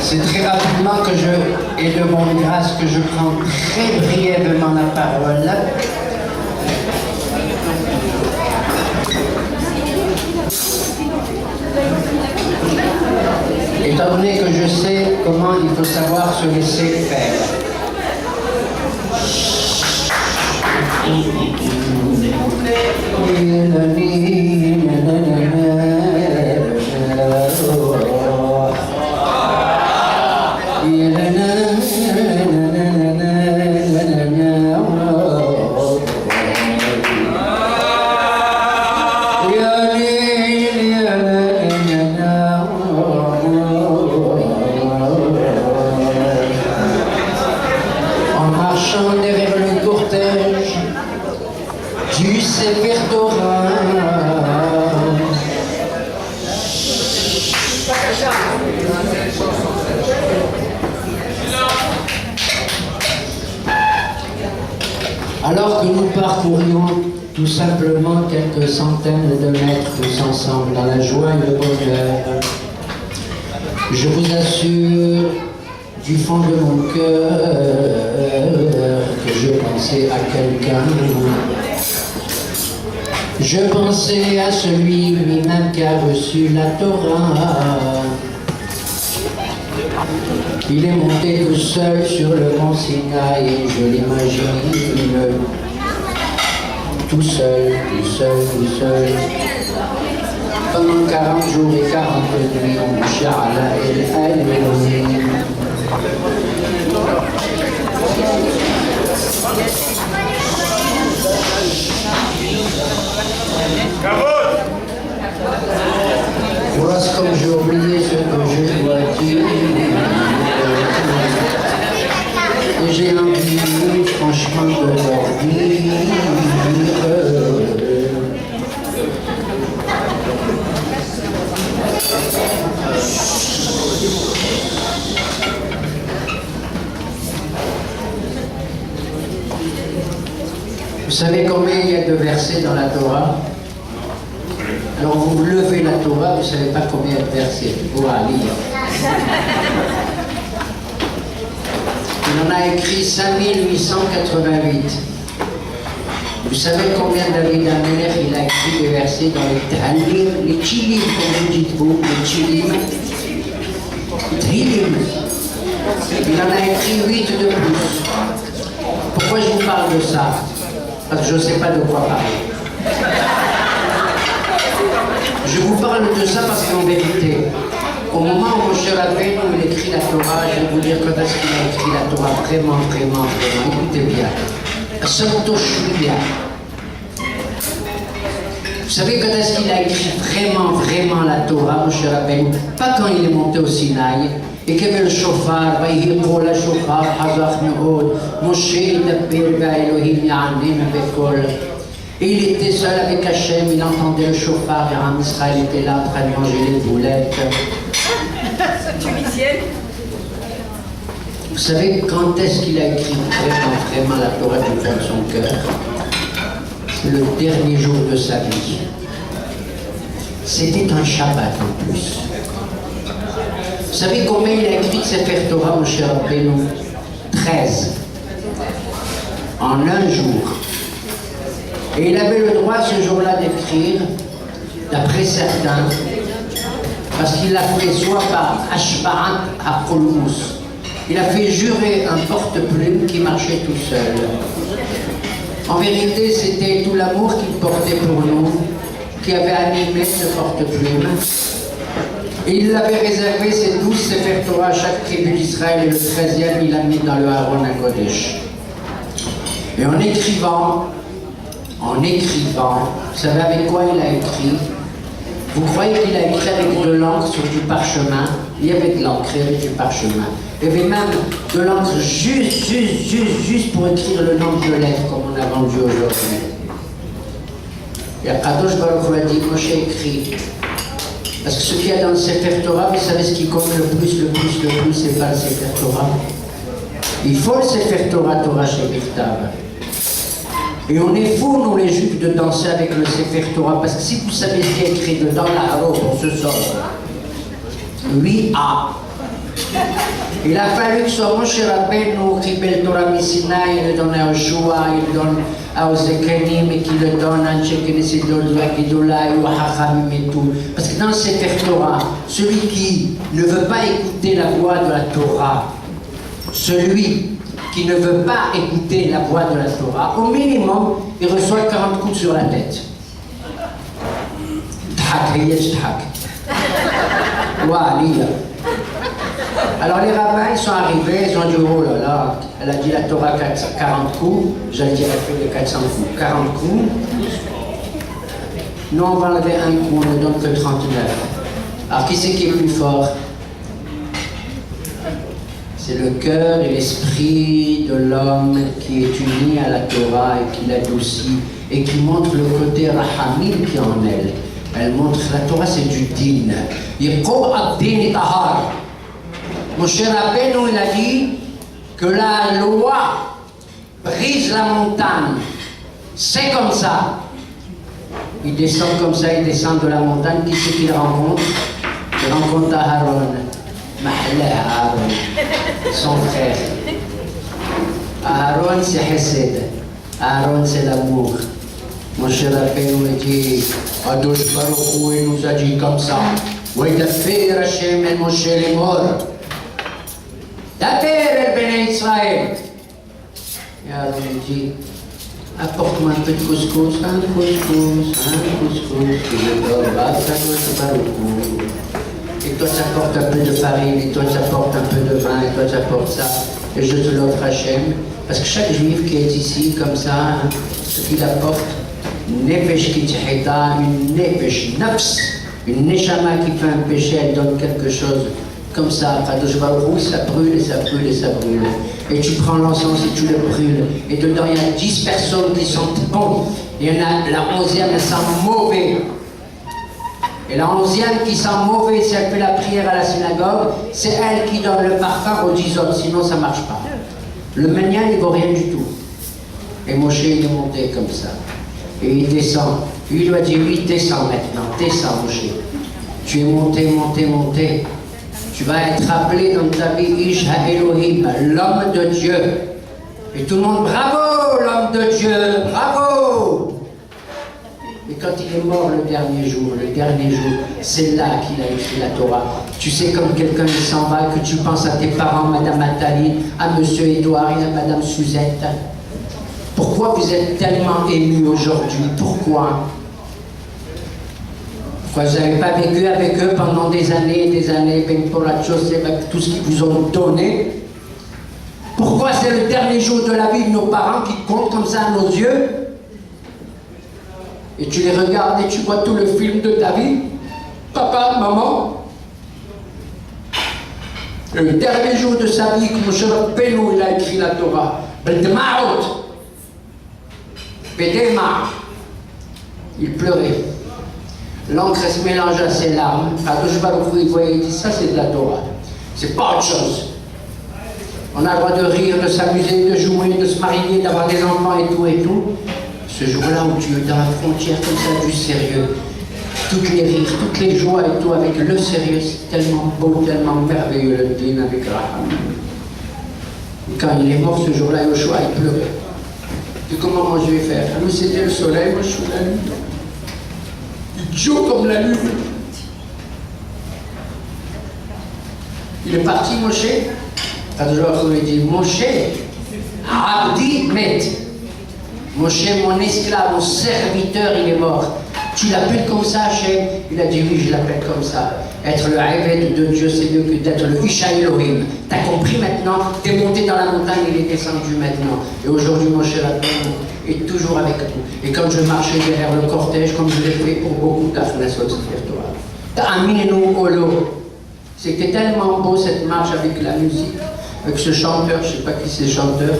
C'est très rapidement que et de bonne grâce que je prends très brièvement la parole. Étant donné que je sais comment il faut savoir se laisser faire. Du Sefer Torah. Alors que nous parcourions tout simplement quelques centaines de mètres tous ensemble dans la joie et le bonheur, je vous assure du fond de mon cœur que je pensais à quelqu'un. Je pensais à celui lui-même qui a reçu la Torah. Il est monté tout seul sur le mont Sinaï et je l'imagine tout seul, tout seul, tout seul. Pendant 40 jours et 40 nuits, on Inch'Allah el Elohim. Voilà comme j'ai oublié ce que je dois dire. Et j'ai envie franchement de leur dire. Vous savez combien il y a de versets dans la Torah? Alors vous levez la Torah, vous ne savez pas combien de versets. Vous allez lire. Il en a écrit 5888. Vous savez combien David Ameler il a écrit des versets dans les Talim, les Chilim, comme vous dites vous, les Chilim. Trilim. Il en a écrit 8 de plus. Pourquoi je vous parle de ça? Parce que je ne sais pas de quoi parler. Je vous parle de ça parce qu'en vérité, au moment où Moshe Rabbeinu il écrit la Torah, je vais vous dire quand est-ce qu'il a écrit la Torah, vraiment, vraiment, vraiment, écoutez bien. Santoshvia. Vous savez quand est-ce qu'il a écrit vraiment, vraiment la Torah, Moshe Rabbeinu? Pas quand il est monté au Sinaï, et qu'il y avait le chauffard, ויהי la chauffard, חזק מאוד, משה ידבר והאלוהים יענם בקול. Et il était seul avec Hachem, il entendait le chauffard, et Am Israël était là en train de manger les boulettes. Vous savez quand est-ce qu'il a écrit vraiment, vraiment la Torah du fond de son cœur? Le dernier jour de sa vie. C'était un Shabbat en plus. Vous savez combien il a écrit de Sefer Torah, Moshe Rabbeinu? 13. En un jour. Et il avait le droit ce jour-là d'écrire, d'après certains, parce qu'il l'a fait soit par Ashba'at HaKolmus. Il a fait jurer un porte-plume qui marchait tout seul. En vérité, c'était tout l'amour qu'il portait pour nous, qui avait animé ce porte-plume. Et il l'avait réservé, ces 12 Sefer Torah à chaque tribu d'Israël, et le 13e, il l'a mis dans le Aaron HaKodesh. Et en écrivant, vous savez avec quoi il a écrit? Vous croyez qu'il a écrit avec de l'encre sur du parchemin? Il y avait de l'encre avec du parchemin. Il y avait même de l'encre juste pour écrire le nombre de lettres comme on a vendu aujourd'hui. Et Kadosh Baruch Hu a dit, Moshe écrit. Parce que ce qu'il y a dans le Sefer Torah, vous savez ce qui compte le plus, c'est pas le Sefer Torah. Il faut le Sefer Torah, Torah Shebirtav. Et on est fous, nous les Juifs, de danser avec le Sefer Torah, parce que si vous savez ce qui est écrit dedans, la robe, on se sort. 8A. Il a fallu que ce soit Moshe Rabbeinu qui belle Torah Messina, il le donne à Joshua, il le donne à Ozekenim et qui le donne à Tchekenesidol, à Gidolai ou à Hachamim et tout. Parce que dans cette Torah, celui qui ne veut pas écouter la voix de la Torah, celui qui ne veut pas écouter la voix de la Torah, au minimum, il reçoit 40 coups sur la tête. Alors les rabbins sont arrivés, ils ont dit oh là là, elle a dit la Torah 40 coups, j'allais dire elle fait de 400 coups, 40 coups. Nous on va enlever un coup, on ne donne que 39. Alors qui c'est qui est plus fort? C'est le cœur et l'esprit de l'homme qui est uni à la Torah et qui l'adoucit et qui montre le côté rahamim qui est en elle. Elle montre que la Torah c'est du din. Yiqob ad-din tahar. Moshe Rabbeinu il a dit que la loi brise la montagne. C'est comme ça. Il descend comme ça, il descend de la montagne. Qui c'est qu'il rencontre? Il rencontre Aaron. Mahlah Aaron, son frère. Aaron c'est Hesed. Aaron c'est l'amour. Moshe Rabbeinu dit, Adosh Baruch Hu, il nous a dit comme ça. Waïdafir Hashem el Moshe lemor. Daber el Bnei Israël. Et Aaron dit, apporte-moi un peu de couscous, un couscous, qui le donne, Adosh Baruch Hu. Et toi tu apportes un peu de farine, et toi tu apportes un peu de vin, et toi tu apportes ça, et je te l'offre Hachem. Parce que chaque juif qui est ici, comme ça, ce qu'il apporte, Nefesh kitihita, une nefesh nafs, une neshama qui fait un péché, elle donne quelque chose comme ça. Kadosh Baruch Hu, ça brûle et ça brûle et ça brûle. Et tu prends l'encens et tu le brûles. Et dedans il y a 10 personnes qui sentent bon. Il y en a la 11e, elle sent mauvais. Et la 11e qui sent mauvais, si elle fait la prière à la synagogue, c'est elle qui donne le parfum aux 10 autres, sinon ça ne marche pas. Le menyan, il ne vaut rien du tout. Et Moshe, il est monté comme ça. Et il descend. Lui, il lui a dit, oui, descends maintenant, descends Moshe. Tu es monté, monté, monté. Tu vas être appelé dans ta vie Ish HaElohim, l'homme de Dieu. Et tout le monde, bravo, l'homme de Dieu, bravo. Et quand il est mort le dernier jour, c'est là qu'il a écrit la Torah. Tu sais, comme quelqu'un qui s'en va, que tu penses à tes parents, Madame Nathalie, à Monsieur Édouard et à Madame Suzette. Pourquoi vous êtes tellement émus aujourd'hui? Pourquoi vous n'avez pas vécu avec eux pendant des années et des années, pour la chose, avec tout ce qu'ils vous ont donné? Pourquoi c'est le dernier jour de la vie de nos parents qui compte comme ça à nos yeux? Et tu les regardes et tu vois tout le film de ta vie, papa, maman. Et le dernier jour de sa vie, comme Moshe Rabbeinu, il a écrit la Torah. B'demaot, B'dema. Il pleurait. L'encre se mélange à ses larmes. Kadosh Baruch Hu, il voyait, il dit, ça c'est de la Torah. C'est pas autre chose. On a le droit de rire, de s'amuser, de jouer, de se marier, d'avoir des enfants et tout et tout. Ce jour-là où tu es dans la frontière comme ça du sérieux, toutes les rires, toutes les joies et tout avec le sérieux, c'est tellement beau, tellement merveilleux le din avec Raham. Et quand il est mort ce jour-là, Yoshua, il pleurait. Et comment moi je vais faire? Nous c'était le soleil, moi je suis la lune. Idiot comme la lune. Il est parti, Moshe. Alors il dit, Moshe, Abdi met. Moshe, mon esclave, mon serviteur, il est mort. Tu l'appelles comme ça, Hachem? Il a dit, oui, je l'appelle comme ça. Être le Eved de Dieu, c'est mieux que d'être le Isha Elohim. T'as compris maintenant? T'es monté dans la montagne, il est descendu maintenant. Et aujourd'hui, Moshe Rabbeinu est toujours avec nous. Et quand je marchais derrière le cortège, comme je l'ai fait pour beaucoup d'Afnasot Sefer Torah. Ta'aminu Olo. C'était tellement beau cette marche avec la musique, avec ce chanteur, je ne sais pas qui c'est le chanteur.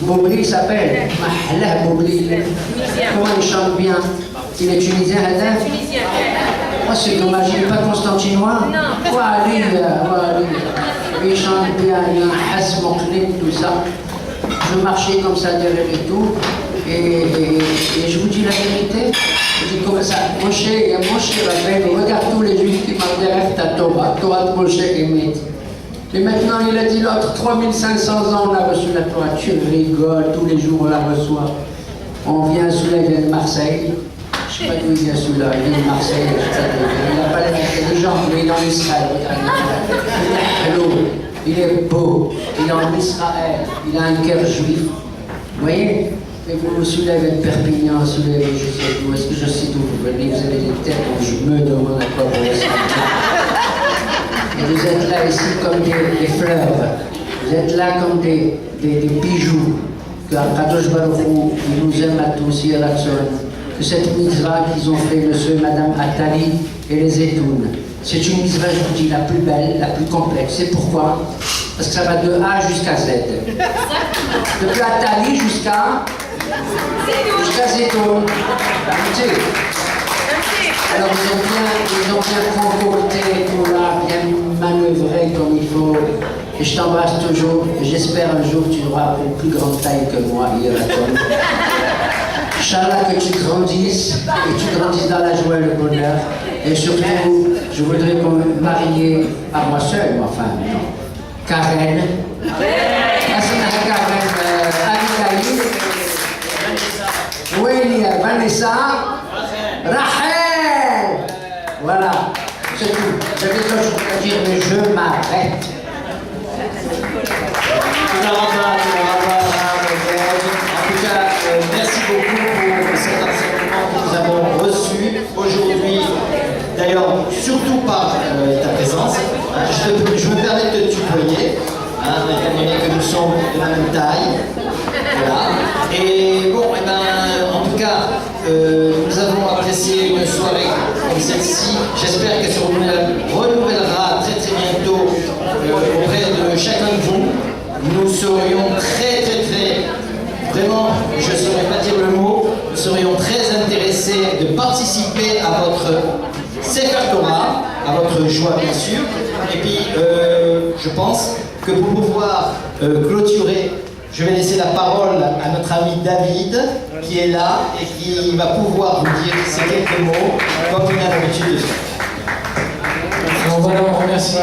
Boubli il s'appelle. Mahlah Boubli. Comment il chante bien? Il est tunisien, Hadin? Tunisien. Oh, c'est dommage, il n'est pas constantinois? Non. Voilà. Il chante bien, il y a un has moklim, tout ça. Je marchais comme ça derrière et tout. Et je vous dis la vérité, je dis comme ça, Moshe Rabbeinu, regarde tous les juifs qui marchent derrière ta Torah, Torah de Moshe Emet. Et maintenant, il a dit l'autre, 3500 ans, on a reçu la Torah. Tu rigoles, tous les jours on la reçoit. On vient, celui-là, il vient de Marseille. Je sais pas d'où il vient celui-là, il vient de Marseille. Il n'a pas la tête intelligente, mais il est en Israël. Il est beau, il est en Israël, il a un cœur juif. Vous voyez? Et vous, celui-là, il vient de Perpignan, celui-là, je sais d'où. Est-ce que je sais d'où vous venez? Vous avez des têtes dont je me demande à quoi vous ressemblez. Et vous êtes là ici comme des fleurs, vous êtes là comme des bijoux, que Kadosh Baruch Hu, il nous aime à tous, que cette mitzvah qu'ils ont fait, monsieur et madame Attali et les Étounes, c'est une mitzvah, je vous dis, la plus belle, la plus complexe. C'est pourquoi? Parce que ça va de A jusqu'à Z. Depuis Attali jusqu'à Zétoun. Alors ils ont bien concocté pour là, bien manœuvré comme il faut. Et je t'embrasse toujours. Et j'espère un jour que tu auras une plus grande taille que moi, Yeraton. Inch'Allah, que tu grandisses, dans la joie et le bonheur. Et surtout, je voudrais qu'on me marie à moi seul, enfin, non. Karen. Karen, Abigail. Oui, Vanessa. Rachel. Voilà, c'est tout. J'avais quelque chose à dire, mais je m'arrête. En tout cas, merci beaucoup pour cet enseignement que nous avons reçu aujourd'hui. D'ailleurs, surtout par ta présence. Je me permets de te tutoyer, étant donné que nous sommes de la même taille. Voilà. Et bon, en tout cas, nous avons apprécié une soirée comme celle-ci. J'espère qu'elle se renouvellera très très bientôt auprès de chacun de vous. Nous serions très, vraiment, je ne saurais pas dire le mot, nous serions très intéressés de participer à votre Sefer Torah, à votre joie bien sûr. Et puis, je pense que pour pouvoir clôturer, je vais laisser la parole à notre ami David, qui est là et qui va pouvoir vous dire ces quelques mots, comme il a l'habitude de faire. On va le remercier.